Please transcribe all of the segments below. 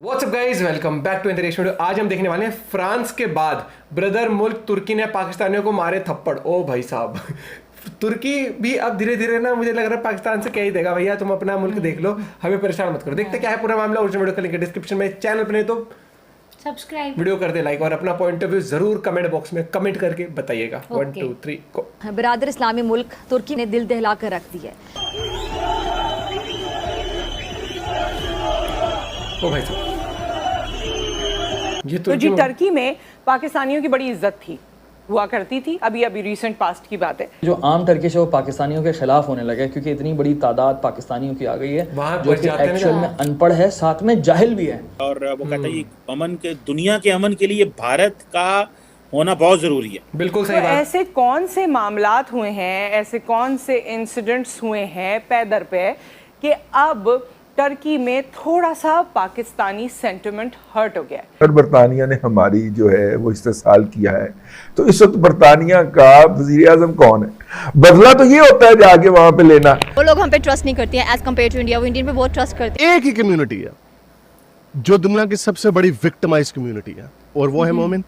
WhatsApp guys, welcome back to video. आज हम देखने वाले हैं फ्रांस के बाद ब्रदर मुल्क तुर्की ने पाकिस्तानियों को मारे थप्पड़। ओ भाई साहब, तुर्की भी अब धीरे धीरे ना मुझे लग रहा है पाकिस्तान से कह ही देगा, भैया तुम अपना मुल्क देख लो, हमें परेशान मत करो। देखते क्या है पूरा मामला। ओरिजिनल वीडियो का लिंक डिस्क्रिप्शन में, चैनल पर नहीं तो सब्सक्राइब, वीडियो कर दे लाइक और अपना पॉइंट ऑफ व्यू जरूर कमेंट बॉक्स में कमेंट करके बताइएगा। 1 2 3 को बरादर इस्लामी मुल्क तुर्की ने दिल दहला कर रख दी है। ओ भाई साहब, तो जी टर्की में पाकिस्तानियों की बड़ी इज्जत थी, हुआ करती थी। अभी रीसेंट पास्ट की बात है। जो आम टर्किश है वो पाकिस्तानियों के खिलाफ होने लगा क्योंकि इतनी बड़ी तादाद पाकिस्तानियों की आ गई है जो कि एक्चुअल में अनपढ़ है, साथ में जाहिल भी है। और वो कहता है अमन के, दुनिया के अमन के लिए भारत का होना बहुत जरूरी है। बिल्कुल सही बात। ऐसे कौन से मामलात हुए हैं, ऐसे कौन से इंसिडेंट्स हुए हैं पैदर पे कि अब टर्की में थोड़ा सा पाकिस्तानी सेंटिमेंट हर्ट हो गया है। और बरतानिया ने हमारी जो है वो इस्तेसाल किया है, तो इस वक्त बरतानिया का वजीर आजम कौन है? बदला तो ये होता है जाके वहां पे लेना। वो लोग हम पे ट्रस्ट नहीं करते हैं एज कम्पेयर टू इंडिया। वो इंडियन पे बहुत ट्रस्ट करते हैं। एक ही कम्युनिटी है जो दुनिया की सबसे बड़ी विक्टिमाइज कम्युनिटी है और वो है मोमिन।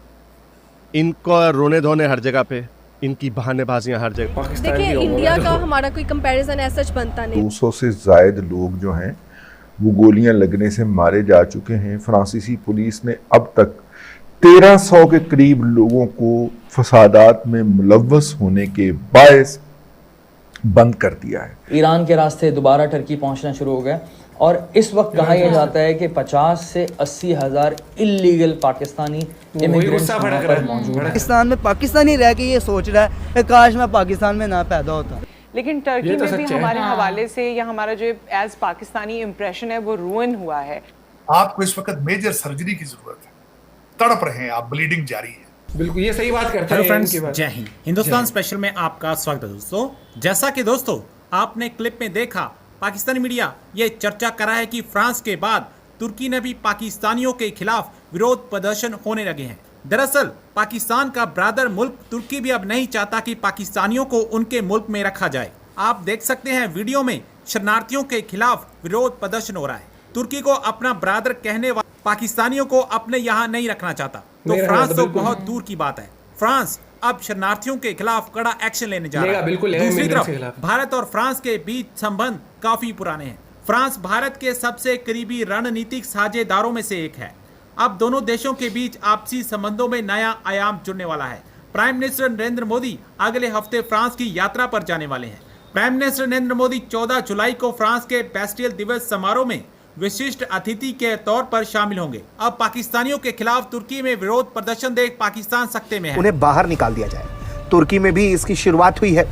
इनका रोने धोने हर जगह पे, इनकी बहानेबाजियां हर जगह। देखिए इंडिया का हमारा कोई कंपैरिजन ऐसा सच बनता नहीं। 200 से जायद लोग जो हैं वो गोलियां लगने से मारे जा चुके हैं। फ्रांसीसी पुलिस ने अब तक 1300 के करीब लोगों को फसादात में मुलव्वस होने के बायस बंद कर दिया है। ईरान के रास्ते दोबारा टर्की पहुंचना शुरू हो गया और इस वक्त कहा यह जाता है कि 50 से 80 हज़ार इलीगल पाकिस्तानी इमिग्रेंट्स मौजूद हैं। पाकिस्तान में पाकिस्तानी रह के ये सोच रहा है काश मैं पाकिस्तान में ना पैदा होता। लेकिन टर्की में भी हमारे हवाले से या हमारा जो एज पाकिस्तानी इम्प्रेशन है वो रूइन हुआ है। आपको इस वक्त मेजर सर्जरी की जरूरत है, तड़प रहे हैं आप, ब्लीडिंग जारी है। बिल्कुल ये सही बात करते हैं। हेलो फ्रेंड्स, जय हिंद। हिंदुस्तान स्पेशल में आपका स्वागत है दोस्तों। जैसा कि दोस्तों आपने क्लिप में देखा, पाकिस्तानी मीडिया ये चर्चा कर रहा है कि फ्रांस के बाद तुर्की ने भी पाकिस्तानियों के खिलाफ विरोध प्रदर्शन होने लगे हैं। दरअसल पाकिस्तान का ब्रदर मुल्क तुर्की भी अब नहीं चाहता कि पाकिस्तानियों को उनके मुल्क में रखा जाए। आप देख सकते हैं वीडियो में शरणार्थियों के खिलाफ विरोध प्रदर्शन हो रहा है। तुर्की को अपना ब्रदर कहने वाले पाकिस्तानियों को अपने यहाँ नहीं रखना चाहता, तो फ्रांस तो बहुत दूर की बात है। फ्रांस अब शरणार्थियों के खिलाफ कड़ा एक्शन लेने जा रहा है। दूसरी तरफ भारत और फ्रांस के बीच संबंध काफी पुराने हैं। फ्रांस भारत के सबसे करीबी रणनीतिक साझेदारों में से एक है। अब दोनों देशों के बीच आपसी संबंधों में नया आयाम जुड़ने वाला है। प्राइम मिनिस्टर नरेंद्र मोदी अगले हफ्ते फ्रांस की यात्रा पर जाने वाले हैं। प्राइम मिनिस्टर नरेंद्र मोदी 14 जुलाई को फ्रांस के बैस्टियल दिवस समारोह में विशिष्ट अतिथि के तौर पर शामिल होंगे। अब पाकिस्तानियों के खिलाफ तुर्की में विरोध प्रदर्शन देख पाकिस्तान सख्ते में है। उन्हें बाहर निकाल दिया जाए। तुर्की में भी इसकी शुरुआत हुई है।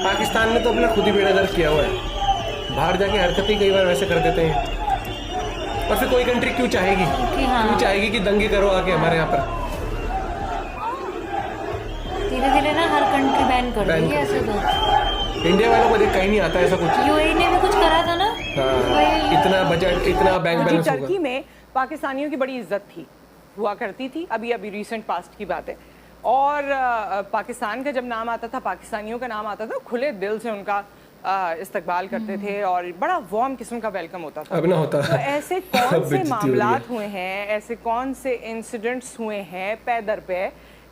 पाकिस्तान ने तो अपना खुद ही बेड़ा गर्क किया हुआ है। बाहर जाके हरकतें कई बार वैसे कर देते हैं, और फिर कोई कंट्री क्यों चाहेगी क्यों चाहेगी कि दंगे करो आके हमारे यहाँ पर। धीरे धीरे ना हर कंट्री बैन कर रही है ऐसे तो। इंडिया वालों को देख कहीं नहीं आता ऐसा कुछ। यूएई ने भी कुछ करा था ना। इतना बजट, इतना बैंक बैलेंस होगा। टर्की में पाकिस्तानियों की बड़ी इज्जत थी, हुआ करती थी। अभी रीसेंट पास्ट की बात है। और पाकिस्तान का जब नाम आता था, पाकिस्तानियों का नाम आता था, खुले दिल से उनका इस्तकबाल करते थे और बड़ा वार्म किस्म का वेलकम होता था। अब ना होता। तो ऐसे कौन से मामलात हुए हैं, ऐसे कौन से इंसिडेंट्स हुए हैं पैदर पे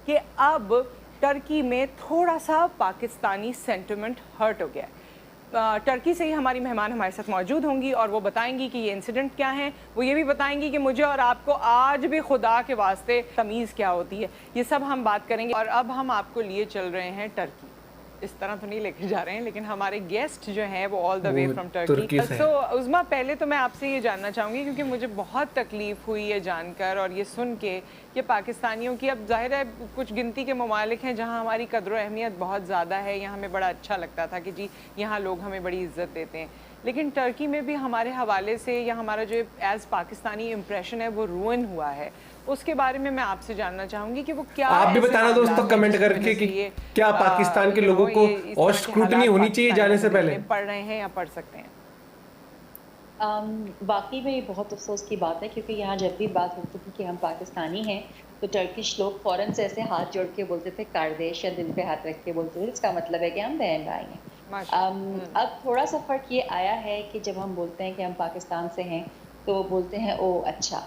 कि अब टर्की में थोड़ा सा पाकिस्तानी सेंटिमेंट हर्ट हो गया है। टर्की से ही हमारी मेहमान हमारे साथ मौजूद होंगी और वो बताएंगी कि ये इंसिडेंट क्या है। वो ये भी बताएंगी कि मुझे और आपको आज भी खुदा के वास्ते तमीज़ क्या होती है। ये सब हम बात करेंगे। और अब हम आपको लिए चल रहे हैं टर्की। इस तरह तो नहीं लेके जा रहे हैं, लेकिन हमारे गेस्ट जो हैं वो all the way from Turkey. So Uzma, पहले तो मैं आपसे ये जानना चाहूँगी क्योंकि मुझे बहुत तकलीफ़ हुई ये जानकर और ये सुन के कि पाकिस्तानियों की, अब जाहिर है कुछ गिनती के ममालिक हैं जहाँ हमारी कदर व अहमियत बहुत ज़्यादा है, यहाँ हमें बड़ा अच्छा लगता था कि जी यहाँ लोग हमें बड़ी इज्जत देते हैं। लेकिन टर्की में भी हमारे हवाले से या हमारा जो एज पाकिस्तानी इम्प्रेशन है वो रूइन हुआ है। उसके बारे में मैं आपसे जानना चाहूंगी कि वो क्या, आप भी बताना दोस्तों कमेंट करके कि क्या पाकिस्तान के लोगों को और स्क्रूटनी होनी चाहिए जाने से पहले। पढ़ रहे हैं या पढ़ सकते हैं? वाकई में ये बहुत अफसोस की बात है क्योंकि यहाँ जब भी बात होती थी कि हम पाकिस्तानी हैं तो टर्किश लोग फ़ौरन से ऐसे हाथ जोड़ के बोलते थे कारदेश, या दिल पे हाथ रख के बोलते थे, इसका मतलब है कि हम बहन भाई हैं। अब थोड़ा सा फ़र्क ये आया है कि जब हम बोलते हैं कि हम पाकिस्तान से हैं तो वो बोलते हैं ओ अच्छा,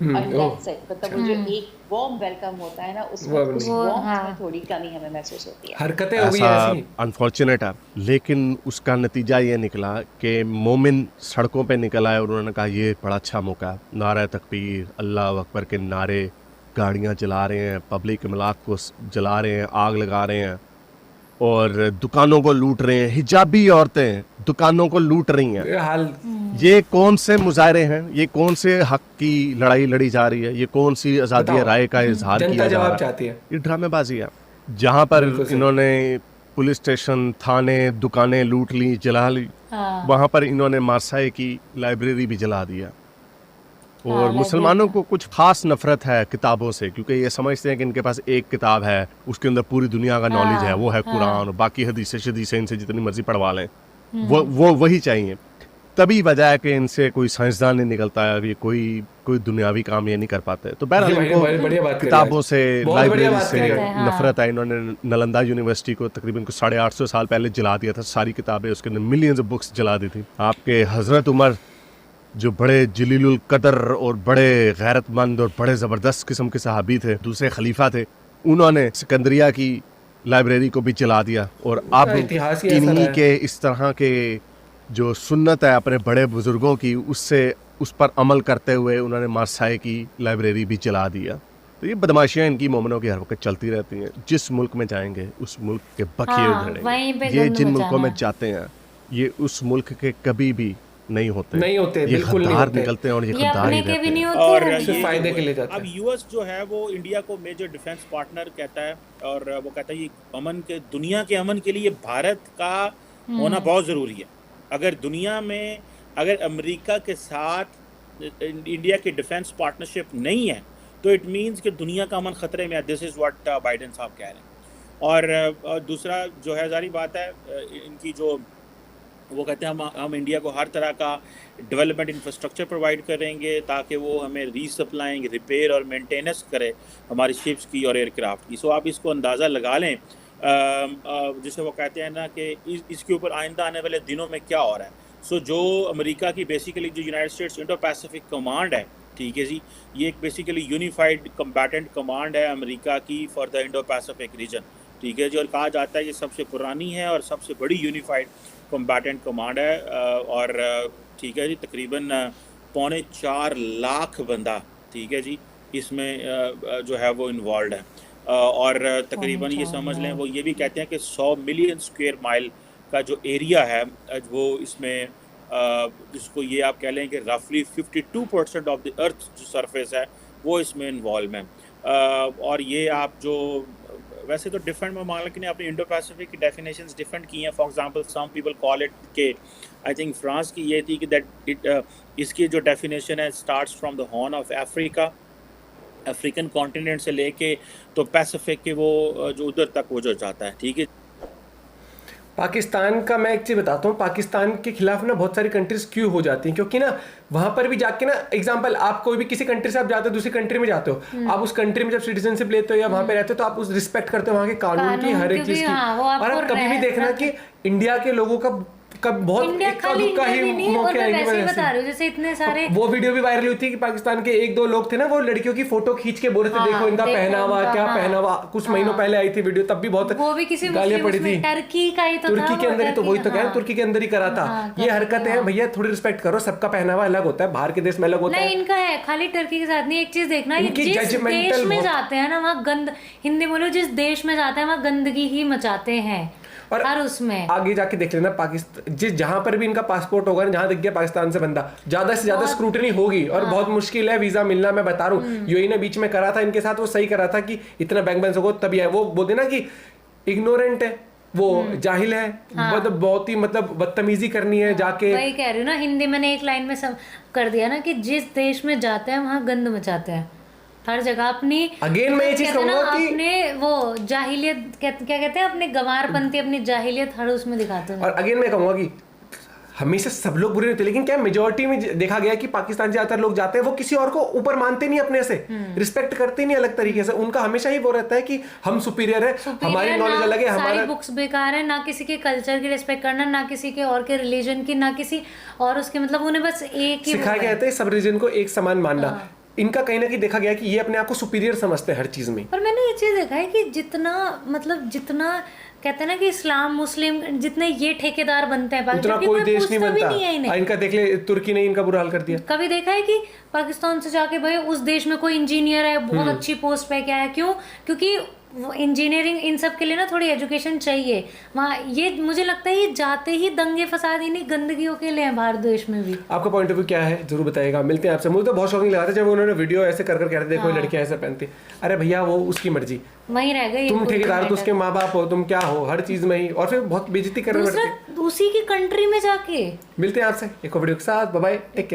मतलब वो जो एक वार्म वेलकम होता है ना, उसमें उस वार्मथ में थोड़ी कमी हमें महसूस होती है। हरकतें हो गई ऐसी अनफॉर्चुनेट है, लेकिन उसका नतीजा ये निकला कि मोमिन सड़कों पे निकल आए और उन्होंने कहा ये बड़ा अच्छा मौका है, नारा तकबीर, अल्लाह अकबर के नारे, गाड़ियाँ जला रहे हैं, पब्लिक इमलाक को जला रहे हैं, आग लगा रहे हैं और दुकानों को लूट रहे हैं। हिजाबी औरतें दुकानों को लूट रही हैं। ये कौन से मुजाहरे हैं? ये कौन से हक की लड़ाई लड़ी जा रही है? ये कौन सी आज़ादी राय का इजहार किया जा रहा है? ये ड्रामेबाजी है। जहाँ पर इन्होंने पुलिस स्टेशन, थाने, दुकानें लूट ली, जला ली, वहाँ पर इन्होंने मार्साई की लाइब्रेरी भी जला दिया। और मुसलमानों को कुछ खास नफरत है किताबों से, क्योंकि ये समझते हैं कि इनके पास एक किताब है, उसके अंदर पूरी दुनिया का नॉलेज है, वो है कुरान, और बाकी हदीसें शदीसें इनसे जितनी मर्जी पढ़वा लें, वो वही चाहिए। तभी वजह है कि इनसे कोई साइंसदान नहीं निकलता है, ये कोई दुनियावी काम ये नहीं कर पाते। तो बहरहाल इनको किताबों से, लाइब्रेरी से नफरत है। इन्होंने नालंदा यूनिवर्सिटी को तकरीबन 850 साल पहले जला दिया था, सारी किताबें, उसके अंदर मिलियंस ऑफ बुक्स जला दी थी। आपके हजरत उमर जो बड़े जलीलुल कदर और बड़े गैरतमंद और बड़े ज़बरदस्त किस्म के सहाबी थे, दूसरे खलीफा थे, उन्होंने सिकंदरिया की लाइब्रेरी को भी जला दिया। और अब इन्हीं के इस तरह के जो सुन्नत है अपने बड़े बुजुर्गों की, उस पर अमल करते हुए उन्होंने मार्साई की लाइब्रेरी भी जला दिया। तो ये बदमाशियाँ इनकी मोमिनों की हर वक्त चलती रहती हैं। जिस मुल्क में जाएंगे उस मुल्क के बखिए उधड़ेंगे। ये जिन मुल्कों में जाते हैं ये उस मुल्क के कभी भी नहीं होते, ये गद्दार निकलते हैं और ये गद्दार ही रहते हैं और ये फायदे के लिए जाते हैं। अब यूएस जो है वो इंडिया को मेजर डिफेंस पार्टनर कहता है और वो कहता है ये अमन के, दुनिया के अमन के लिए भारत का होना बहुत ज़रूरी है। अगर दुनिया में अगर अमेरिका के साथ इंडिया की डिफेंस पार्टनरशिप नहीं है तो इट मीन्स कि दुनिया का अमन ख़तरे में है। दिस इज़ व्हाट बाइडेन साहब कह रहे हैं। और दूसरा जो है जारी बात है, इनकी जो वो कहते हैं हम इंडिया को हर तरह का डेवलपमेंट इंफ्रास्ट्रक्चर प्रोवाइड करेंगे ताकि वो हमें रीसप्लाइंग, रिपेयर और मेंटेनेंस करे हमारी शिप्स की और एयरक्राफ्ट की। सो आप इसको अंदाज़ा लगा लें जिसे वो कहते हैं ना कि इसके ऊपर आइंदा आने वाले दिनों में क्या हो रहा है। सो जो अमेरिका की बेसिकली जो United states Indo Pacific command है, ठीक है जी, ये एक बेसिकली यूनिफाइड कम्बैटेंट कमांड है अमेरिका की for the Indo Pacific region, ठीक है जी। और कहा जाता है ये सबसे पुरानी है और सबसे बड़ी यूनिफाइड कम्बैटेंट कमांड है और ठीक है जी, तकरीबन 4.25 लाख बंदा, ठीक है जी, इसमें जो है वो इन्वॉल्व है। और तकरीबन ये समझ लें वो ये भी कहते हैं कि 100 मिलियन स्क्वायर माइल का जो एरिया है वो इसमें जिसको ये आप कह लें कि रफली 52% ऑफ द अर्थ जो सरफेस है वो इसमें इन्वॉल्व है। और ये आप जो वैसे तो डिफरेंट ममालिक ने अपनी इंडो पैसिफिक की डेफिनेशंस डिफरेंट की हैं। For example some people call it के आई थिंक फ्रांस की ये थी कि दैट इट इसकी जो डेफिनेशन है starts from the horn of Africa, African continent से लेके तो पैसिफिक के वो जो उधर तक वो जो जाता है, ठीक है। पाकिस्तान का मैं एक चीज़ बताता हूँ, पाकिस्तान के खिलाफ ना बहुत सारी कंट्रीज क्यों हो जाती हैं, क्योंकि ना वहाँ पर भी जाके ना एग्जांपल आप कोई भी किसी कंट्री से आप जाते हो, दूसरी कंट्री में जाते हो, आप उस कंट्री में जब सिटीजनशिप लेते हो या वहाँ पे रहते हो तो आप उस रिस्पेक्ट करते हो वहाँ के कानून की, हर एक चीज़ की। और आप कभी भी देखना कि इंडिया के लोगों का बहुत इक्का दुक्का ही मौके आएंगे। जैसे इतने सारे वो वीडियो भी वायरल हुई थी कि पाकिस्तान के 1-2 लोग थे ना, वो लड़कियों की फोटो खींच के बोल रहे थे देखो इनका पहनावा क्या पहनावा। कुछ महीनों पहले आई थी वीडियो, तब भी बहुत गालियां पड़ी थी। टर्की का ही तो तुर्की के अंदर ही तो वही तो कह, तुर्की के अंदर ही करा था। ये हरकतें हैं भैया, थोड़ी रिस्पेक्ट करो, सबका पहनावा अलग होता है, बाहर के देश में अलग होता है। इनका है खाली टर्की के साथ नहीं, एक चीज देखना, जिस देश में जाते हैं ना वहाँ गंद, हिंदी बोलो, जिस देश में जाते हैं वहाँ गंदगी ही मचाते हैं। और हर उसमें आगे जाके देख लेना पाकिस्तान, जहां पर भी इनका पासपोर्ट होगा, जहां दिख गया पाकिस्तान से बंदा, ज्यादा से ज्यादा स्क्रूटनी होगी और बहुत मुश्किल है वीजा मिलना। मैं बता रहा हूँ, यूएई ने बीच में करा था इनके साथ, वो सही करा था कि इतना बैंक बैलेंस होगा तभी है। वो बोलते ना कि इग्नोरेंट है, वो जाहिल है, मतलब बहुत ही मतलब बदतमीजी करनी है जाके। वही कह रही हूँ ना, हिंदी मैंने एक लाइन में कर दिया ना कि जिस देश में जाते हैं वहाँ गंद मचाते हैं हर जगह। अपनी अगेन मैं ये चीज कहूंगा कि अपने वो जाहिलियत क्या कहते हैं, अपने गंवारपंथी, अपनी जाहिलियत हर उसमें दिखाते हैं। और अगेन मैं कहूंगा कि हमेशा सब लोग बुरे होते, लेकिन क्या मेजोरिटी में देखा गया कि पाकिस्तान से ज्यादातर लोग जाते हैं वो किसी और को ऊपर मानते नहीं, अपने से रिस्पेक्ट करते नहीं अलग तरीके से। उनका हमेशा ही वो रहता है कि हम सुपीरियर है, हमारी नॉलेज अलग है, हमारा बुक्स बेकार है, ना किसी के कल्चर की रिस्पेक्ट करना, ना किसी के और के रिलीजन की, ना किसी और उसके, मतलब उन्हें बस एक ही सिखाया गया है सब रिलीजन को एक समान मानना। इनका कहीं ना कहीं देखा गया कि ये अपने आप को सुपीरियर समझते हैं हर चीज में। पर मैंने ये चीज देखा है कि जितना कहते हैं ना कि इस्लाम मुस्लिम जितने ये ठेकेदार बनते हैं उतना कोई देश नहीं बनता। इनका देख ले, तुर्की ने इनका बुरा हाल कर दिया। कभी देखा है कि पाकिस्तान से जाके भाई उस देश में कोई इंजीनियर है बहुत अच्छी पोस्ट पे क्या है, क्यों? क्योंकि इंजीनियरिंग इन सब के लिए ना थोड़ी एजुकेशन चाहिए वहाँ। ये मुझे लगता है ये जाते ही दंगे फसाद इन्हीं गंदगियों के लिए हैं बाहर देश में भी। आपका पॉइंट ऑफ व्यू क्या है जरूर बताइएगा। मिलते हैं आपसे। मुझे तो बहुत शौकिंग लगा था जब उन्होंने वीडियो ऐसे कर कर कहते थे कोई लड़कियां ऐसे पहनती। अरे भैया वो उसकी मर्जी, वहीं रह गई, तुम ठेकेदार तो उसके माँ बाप हो, तुम क्या हो हर चीज में ही, और फिर बहुत बेइज्जती करने उसी की कंट्री में जाके। मिलते हैं आपसे एक और वीडियो के साथ। Bye bye, take care.